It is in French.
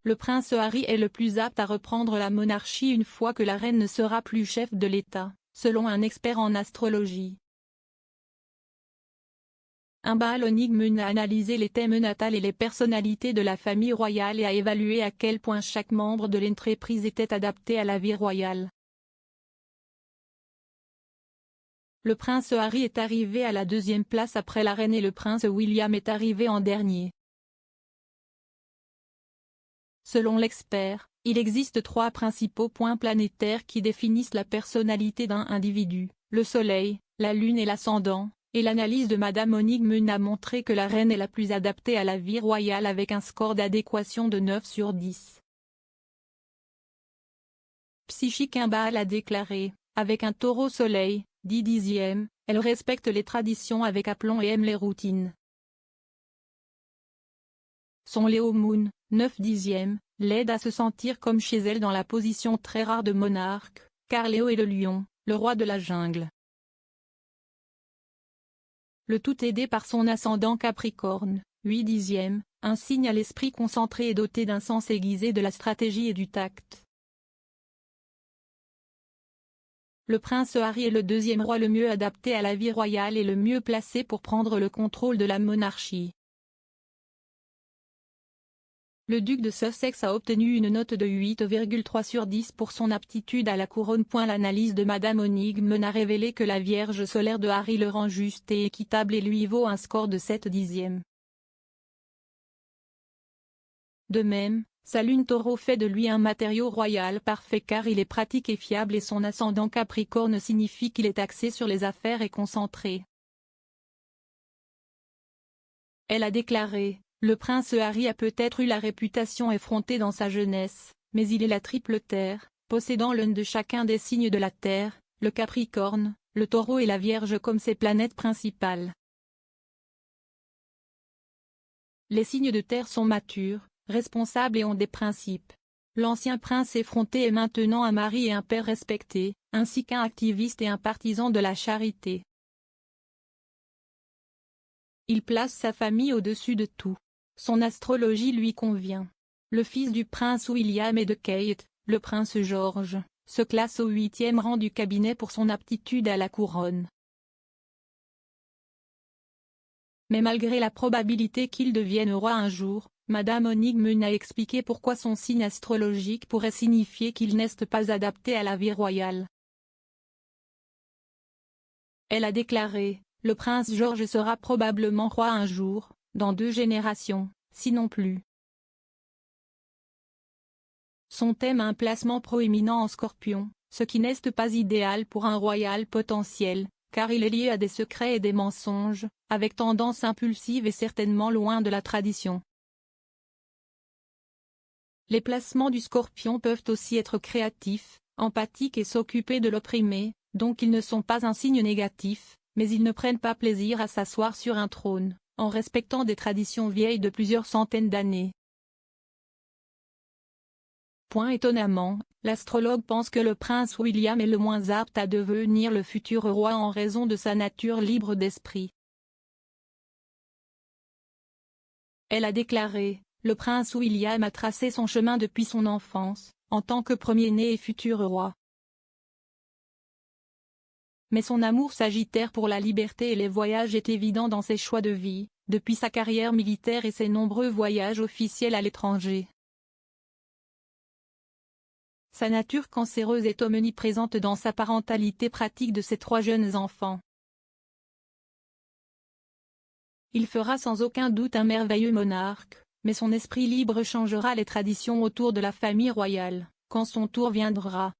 Le prince Harry est le plus apte à reprendre la monarchie une fois que la reine ne sera plus chef de l'État, selon un expert en astrologie. Un Baal-Onigmun a analysé les thèmes natals et les personnalités de la famille royale et a évalué à quel point chaque membre de l'entreprise était adapté à la vie royale. Le prince Harry est arrivé à la deuxième place après la reine et le prince William est arrivé en dernier. Selon l'expert, il existe 3 principaux points planétaires qui définissent la personnalité d'un individu, le Soleil, la Lune et l'ascendant, et l'analyse de Madame Onigmun a montré que la reine est la plus adaptée à la vie royale avec un score d'adéquation de 9 sur 10. Psychique. Un Baal a déclaré, avec un Taureau Soleil, 10 dixièmes, elle respecte les traditions avec aplomb et aime les routines. Son Léo Moon, 9 dixièmes, l'aide à se sentir comme chez elle dans la position très rare de monarque, car Léo est le lion, le roi de la jungle. Le tout aidé par son ascendant Capricorne, 8 dixièmes, un signe à l'esprit concentré et doté d'un sens aiguisé de la stratégie et du tact. Le prince Harry est le deuxième roi le mieux adapté à la vie royale et le mieux placé pour prendre le contrôle de la monarchie. Le duc de Sussex a obtenu une note de 8,3 sur 10 pour son aptitude à la couronne. L'analyse de Madame Onigmun a révélé que la Vierge solaire de Harry le rend juste et équitable et lui vaut un score de 7 dixièmes. De même, sa lune Taureau fait de lui un matériau royal parfait car il est pratique et fiable et son ascendant Capricorne signifie qu'il est axé sur les affaires et concentré. Elle a déclaré: le prince Harry a peut-être eu la réputation effrontée dans sa jeunesse, mais il est la triple terre, possédant l'un de chacun des signes de la terre, le Capricorne, le Taureau et la Vierge comme ses planètes principales. Les signes de terre sont matures, responsables et ont des principes. L'ancien prince effronté est maintenant un mari et un père respecté, ainsi qu'un activiste et un partisan de la charité. Il place sa famille au-dessus de tout. Son astrologie lui convient. Le fils du prince William et de Kate, le prince George, se classe au 8e rang du cabinet pour son aptitude à la couronne. Mais malgré la probabilité qu'il devienne roi un jour, Madame Onigmun a expliqué pourquoi son signe astrologique pourrait signifier qu'il n'est pas adapté à la vie royale. Elle a déclaré: le prince George sera probablement roi un jour, dans 2 générations, sinon plus. Son thème a un placement proéminent en Scorpion, ce qui n'est pas idéal pour un royal potentiel, car il est lié à des secrets et des mensonges, avec tendance impulsive et certainement loin de la tradition. Les placements du Scorpion peuvent aussi être créatifs, empathiques et s'occuper de l'opprimé, donc ils ne sont pas un signe négatif, mais ils ne prennent pas plaisir à s'asseoir sur un trône, en respectant des traditions vieilles de plusieurs centaines d'années. Étonnamment, l'astrologue pense que le prince William est le moins apte à devenir le futur roi en raison de sa nature libre d'esprit. Elle a déclaré: le prince William a tracé son chemin depuis son enfance, en tant que premier-né et futur roi. Mais son amour sagittaire pour la liberté et les voyages est évident dans ses choix de vie, depuis sa carrière militaire et ses nombreux voyages officiels à l'étranger. Sa nature cancéreuse est omniprésente dans sa parentalité pratique de ses 3 jeunes enfants. Il fera sans aucun doute un merveilleux monarque, mais son esprit libre changera les traditions autour de la famille royale, quand son tour viendra.